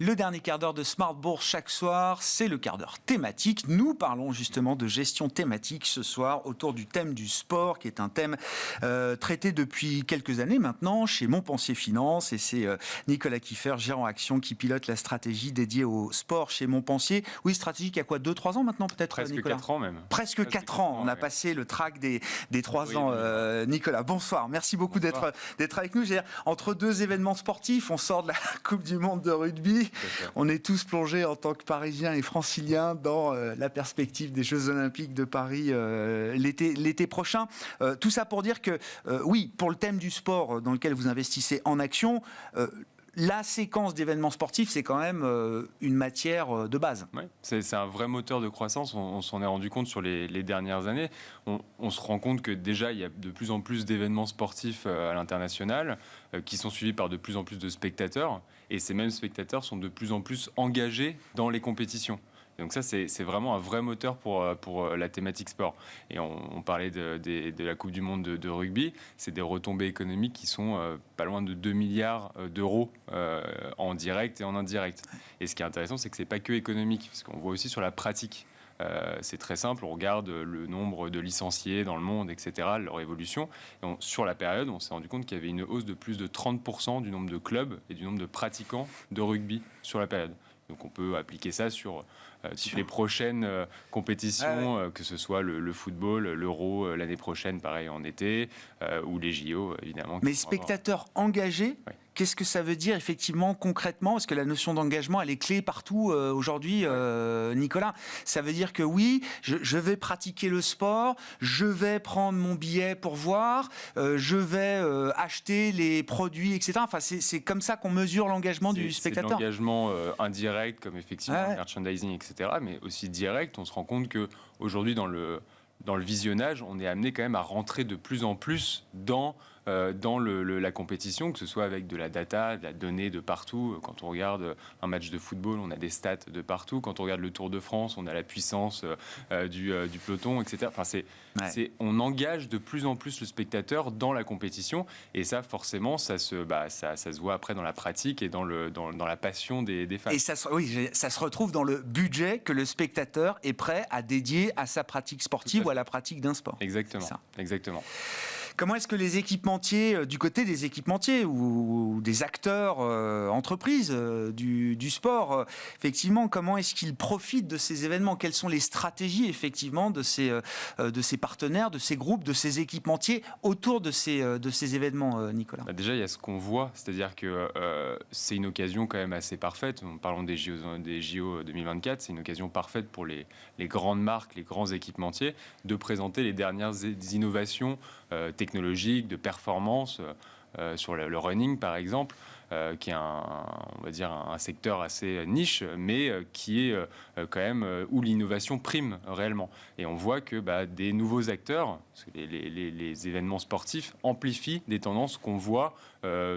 Le dernier quart d'heure de Smart Bourse chaque soir, c'est le quart d'heure thématique. Nous parlons justement de gestion thématique ce soir autour du thème du sport, qui est un thème traité depuis quelques années maintenant chez Montpensier Finance. Et c'est Nicolas Kieffer, gérant action, qui pilote la stratégie dédiée au sport chez Montpensier. Oui, stratégie qui a quoi, 2-3 ans maintenant peut-être, Presque Nicolas ? 4 ans même. Presque 4 ans. On a passé le track des 3 ans. Nicolas, bonsoir. Merci beaucoup d'être avec nous. Entre deux événements sportifs, on sort de la Coupe du Monde de rugby. On est tous plongés en tant que Parisiens et Franciliens dans la perspective des Jeux Olympiques de Paris l'été prochain. Tout ça pour dire que, oui, pour le thème du sport dans lequel vous investissez en action, la séquence d'événements sportifs, c'est quand même une matière de base. Oui, c'est un vrai moteur de croissance. On s'en est rendu compte sur les dernières années. On se rend compte que déjà, il y a de plus en plus d'événements sportifs à l'international qui sont suivis par de plus en plus de spectateurs. Et ces mêmes spectateurs sont de plus en plus engagés dans les compétitions. Donc ça, c'est vraiment un vrai moteur pour la thématique sport. Et on parlait de la Coupe du Monde de rugby. C'est des retombées économiques qui sont pas loin de 2 milliards d'euros en direct et en indirect. Et ce qui est intéressant, c'est que c'est pas que économique, parce qu'on voit aussi sur la pratique. C'est très simple, on regarde le nombre de licenciés dans le monde, etc., leur évolution. Et sur la période, on s'est rendu compte qu'il y avait une hausse de plus de 30% du nombre de clubs et du nombre de pratiquants de rugby sur la période. Donc on peut appliquer ça sur les prochaines compétitions, que ce soit le football, l'Euro l'année prochaine, pareil en été, ou les JO, évidemment. Mais spectateurs engagés, qu'est-ce que ça veut dire effectivement, concrètement ? Parce que la notion d'engagement, elle est clé partout aujourd'hui, Nicolas. Ça veut dire que oui, je vais pratiquer le sport, je vais prendre mon billet pour voir, je vais acheter les produits, etc. Enfin, c'est comme ça qu'on mesure l'engagement du spectateur. C'est l'engagement indirect, comme effectivement le merchandising, etc. Mais aussi direct, on se rend compte qu'aujourd'hui, dans le visionnage, on est amené quand même à rentrer de plus en plus dans la compétition, que ce soit avec de la data, de la donnée de partout. Quand on regarde un match de football, on a des stats de partout. Quand on regarde le Tour de France, on a la puissance du peloton, etc. Enfin, on engage de plus en plus le spectateur dans la compétition. Et ça, forcément, ça se voit après dans la pratique et dans la passion des fans. Et ça se retrouve dans le budget que le spectateur est prêt à dédier à sa pratique sportive ou à la pratique d'un sport. Exactement. Comment est-ce que les équipementiers, du côté des équipementiers ou des acteurs entreprises du sport, effectivement, comment est-ce qu'ils profitent de ces événements ? Quelles sont les stratégies, effectivement, de ces partenaires, de ces groupes, de ces équipementiers autour de ces événements, Nicolas ? Déjà, il y a ce qu'on voit, c'est-à-dire que c'est une occasion quand même assez parfaite. Parlons des JO 2024, c'est une occasion parfaite pour les grandes marques, les grands équipementiers, de présenter les dernières innovations technologiques, de performance sur le running par exemple, qui est on va dire un secteur assez niche, mais qui est quand même où l'innovation prime réellement. Et on voit que des nouveaux acteurs, parce que les événements sportifs amplifient des tendances qu'on voit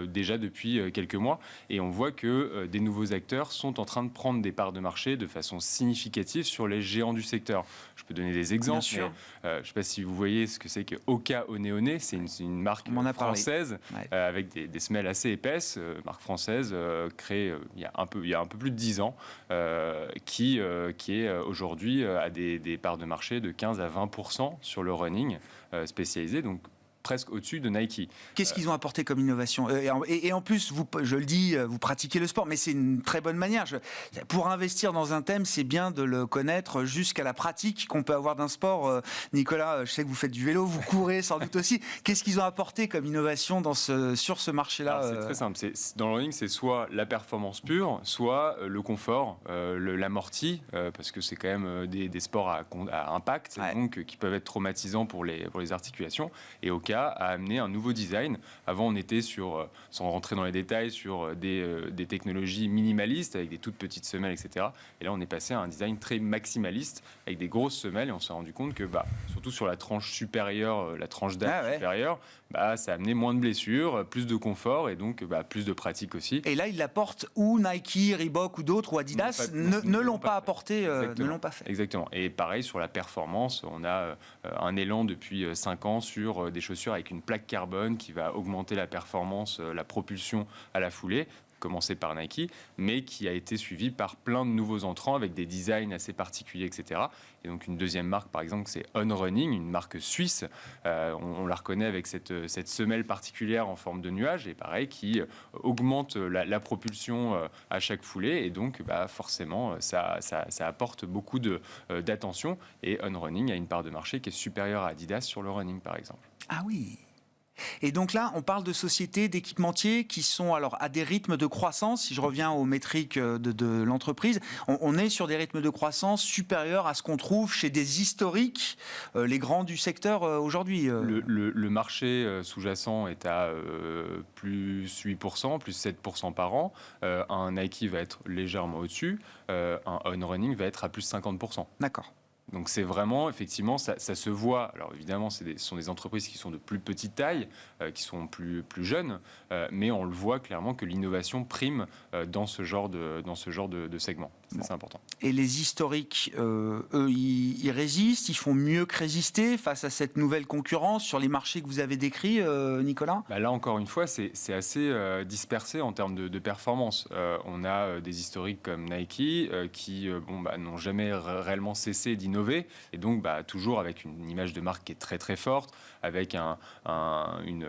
déjà depuis quelques mois, et on voit que des nouveaux acteurs sont en train de prendre des parts de marché de façon significative sur les géants du secteur. Je peux donner des exemples. Bien sûr. Je ne sais pas si vous voyez ce que c'est que Oka One One. C'est une marque française avec des semelles assez épaisses, marque française créée il y a un peu plus de 10 ans, qui est aujourd'hui à des parts de marché de 15 à 20% sur le running spécialisé. Donc presque au-dessus de Nike. Qu'est-ce qu'ils ont apporté comme innovation ? Et en plus, je le dis, vous pratiquez le sport, mais c'est une très bonne manière. Pour investir dans un thème, c'est bien de le connaître jusqu'à la pratique qu'on peut avoir d'un sport. Nicolas, je sais que vous faites du vélo, vous courez sans doute aussi. Qu'est-ce qu'ils ont apporté comme innovation sur ce marché-là ? Alors, c'est très simple. Dans le running, c'est soit la performance pure, soit le confort, l'amorti, parce que c'est quand même des sports à impact, donc qui peuvent être traumatisants pour les articulations. Et au cas a amené un nouveau design. Avant, on était sans rentrer dans les détails, sur des technologies minimalistes avec des toutes petites semelles, etc. Et là, on est passé à un design très maximaliste avec des grosses semelles, et on s'est rendu compte que, surtout sur la tranche supérieure, la tranche d'âge supérieure, ça a amené moins de blessures, plus de confort et donc plus de pratique aussi. Et là, ils l'apportent où Nike, Reebok ou d'autres, ou Adidas ne l'ont pas apporté, ne l'ont pas fait. Exactement. Et pareil, sur la performance, on a un élan depuis 5 ans sur des chaussures avec une plaque carbone qui va augmenter la performance, la propulsion à la foulée, commencé par Nike, mais qui a été suivi par plein de nouveaux entrants avec des designs assez particuliers, etc. Et donc une deuxième marque, par exemple, c'est On Running, une marque suisse. On la reconnaît avec cette semelle particulière en forme de nuage, et pareil, qui augmente la propulsion à chaque foulée. Et donc, forcément, ça apporte beaucoup d'attention. Et On Running a une part de marché qui est supérieure à Adidas sur le running, par exemple. Ah oui. Et donc là, on parle de sociétés, d'équipementiers qui sont alors à des rythmes de croissance. Si je reviens aux métriques de l'entreprise, on est sur des rythmes de croissance supérieurs à ce qu'on trouve chez des historiques, les grands du secteur aujourd'hui. Le marché sous-jacent est à plus 8%, plus 7% par an. Un Nike va être légèrement au-dessus. Un On Running va être à plus 50%. D'accord. Donc c'est vraiment, effectivement, ça se voit. Alors évidemment, ce sont des entreprises qui sont de plus petite taille, qui sont plus jeunes, mais on le voit clairement que l'innovation prime dans ce genre de segment. C'est important. Et les historiques, eux, ils résistent, ils font mieux que résister face à cette nouvelle concurrence sur les marchés que vous avez décrits, Nicolas ? Là, encore une fois, c'est assez dispersé en termes de performance. On a des historiques comme Nike qui n'ont jamais réellement cessé d'innover, et donc toujours avec une image de marque qui est très très forte, avec une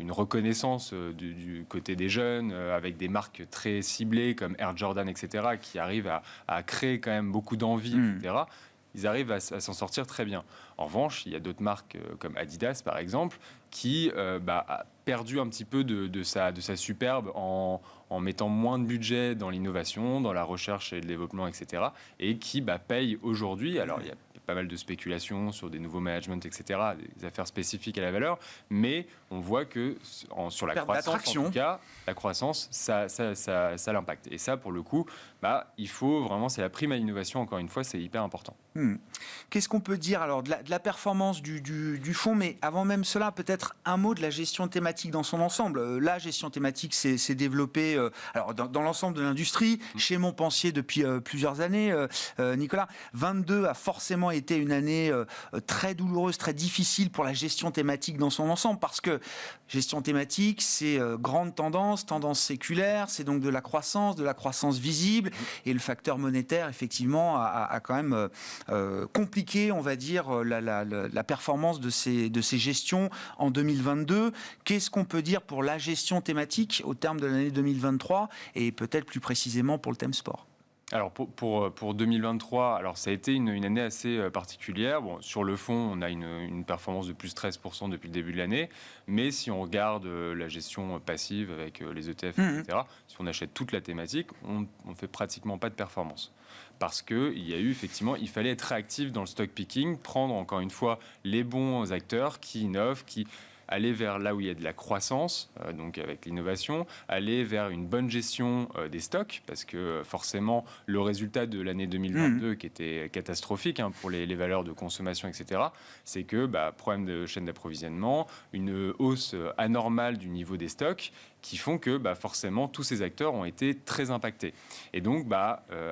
reconnaissance du côté des jeunes, avec des marques très ciblées comme Air Jordan, etc., qui arrivent à créer quand même beaucoup d'envie, etc. Ils arrivent à s'en sortir très bien. En revanche, il y a d'autres marques comme Adidas, par exemple, qui a perdu un petit peu de sa superbe en mettant moins de budget dans l'innovation, dans la recherche et le développement, etc. Et qui payent aujourd'hui. Alors, il y a pas mal de spéculations sur des nouveaux managements, etc., des affaires spécifiques à la valeur, mais on voit que sur la croissance, en tout cas, la croissance, ça l'impacte. Et ça, pour le coup, il faut vraiment, c'est la prime à l'innovation, encore une fois, c'est hyper important. Qu'est-ce qu'on peut dire alors de la performance du fonds, mais avant même cela, peut-être un mot de la gestion thématique dans son ensemble. La gestion thématique s'est développée alors dans l'ensemble de l'industrie, chez Montpensier depuis plusieurs années. Nicolas, 22 a forcément été une année très douloureuse, très difficile pour la gestion thématique dans son ensemble, parce que gestion thématique, c'est grande tendance séculaire, c'est donc de la croissance visible, et le facteur monétaire, effectivement, a quand même compliqué, on va dire, la performance de ces gestions en 2022. Qu'est-ce qu'on peut dire pour la gestion thématique au terme de l'année 2023 et peut-être plus précisément pour le thème sport ? Alors pour 2023, alors ça a été une année assez particulière. Bon, sur le fond, on a une performance de plus 13% depuis le début de l'année, mais si on regarde la gestion passive avec les ETF, etc., si on achète toute la thématique, on ne fait pratiquement pas de performance. Parce qu'il y a eu effectivement, il fallait être réactif dans le stock picking, prendre encore une fois les bons acteurs qui innovent, qui aller vers là où il y a de la croissance, donc avec l'innovation, aller vers une bonne gestion des stocks, parce que forcément, le résultat de l'année 2022, qui était catastrophique pour les valeurs de consommation, etc., c'est que problème de chaîne d'approvisionnement, une hausse anormale du niveau des stocks, qui font que forcément tous ces acteurs ont été très impactés. Et donc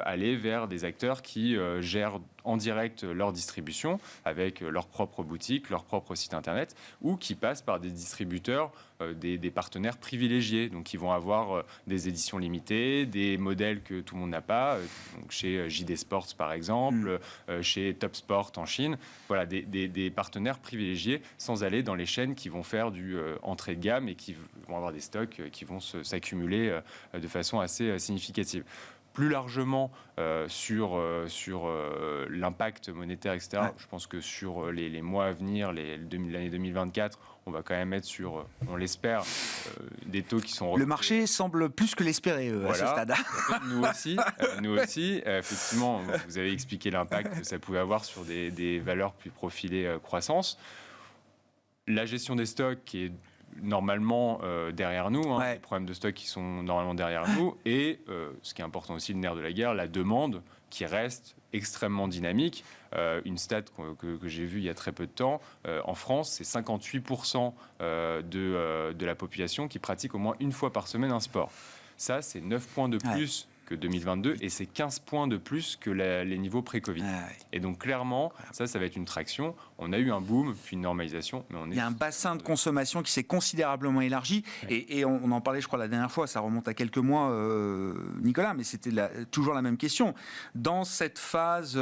aller vers des acteurs qui gèrent en direct leur distribution avec leur propre boutique, leur propre site internet, ou qui passent par des distributeurs, des partenaires privilégiés, donc qui vont avoir des éditions limitées, des modèles que tout le monde n'a pas, donc chez JD Sports par exemple, chez Top Sport en Chine, voilà, des partenaires privilégiés, sans aller dans les chaînes qui vont faire du entrée de gamme et qui vont avoir des stocks qui vont s'accumuler de façon assez significative. Plus largement sur l'impact monétaire, etc., je pense que sur les mois à venir, l'année 2024, on va quand même être sur, on l'espère, des taux qui sont... Le marché semble plus que l'espérer à ce stade. Nous aussi, effectivement, vous avez expliqué l'impact que ça pouvait avoir sur des valeurs plus profilées croissance. La gestion des stocks qui est normalement derrière nous, les problèmes de stock qui sont normalement derrière nous, et ce qui est important aussi, le nerf de la guerre, la demande qui reste extrêmement dynamique. Une stat que j'ai vue il y a très peu de temps, en France, c'est 58% de la population qui pratique au moins une fois par semaine un sport. Ça, c'est 9 points de plus que 2022 et c'est 15 points de plus que les niveaux pré-Covid. Et donc clairement, ça va être une traction. On a eu un boom, puis une normalisation. Mais il y a un bassin de consommation qui s'est considérablement élargi. Et on en parlait, je crois, la dernière fois, ça remonte à quelques mois, Nicolas, mais c'était toujours la même question. Dans cette phase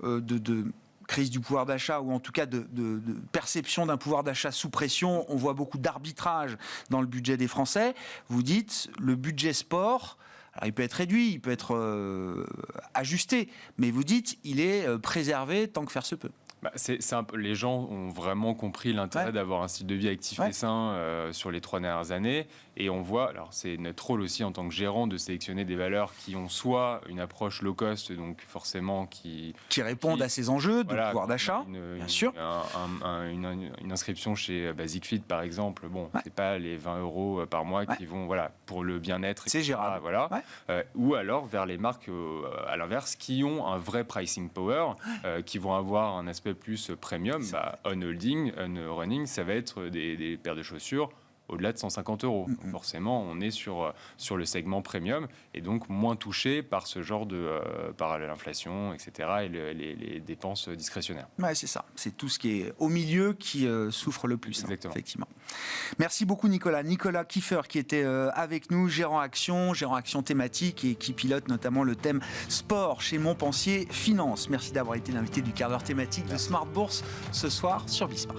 de crise du pouvoir d'achat, ou en tout cas de perception d'un pouvoir d'achat sous pression, on voit beaucoup d'arbitrage dans le budget des Français. Vous dites, le budget sport... Alors, il peut être réduit, il peut être ajusté, mais vous dites il est préservé tant que faire se peut. Les gens ont vraiment compris l'intérêt d'avoir un style de vie actif et sain sur les 3 dernières années. Et on voit, alors c'est notre rôle aussi en tant que gérant de sélectionner des valeurs qui ont soit une approche low cost, donc forcément qui répondent à ces enjeux de pouvoir d'achat, bien sûr. Une inscription chez Basic Fit par exemple, c'est pas les 20 € par mois qui vont pour le bien-être. C'est gérable. Ou alors vers les marques à l'inverse qui ont un vrai pricing power, qui vont avoir un aspect plus premium. On holding, on running, ça va être des paires de chaussures au-delà de 150 €. Forcément, on est sur le segment premium et donc moins touché par ce genre par l'inflation, etc. et les dépenses discrétionnaires. Ouais, c'est ça. C'est tout ce qui est au milieu qui souffre le plus. Exactement. Effectivement. Merci beaucoup, Nicolas. Nicolas Kieffer qui était avec nous, gérant action thématique et qui pilote notamment le thème sport chez Montpensier Finance. Merci d'avoir été l'invité du quart d'heure thématique de Smart Bourse ce soir sur Bismart.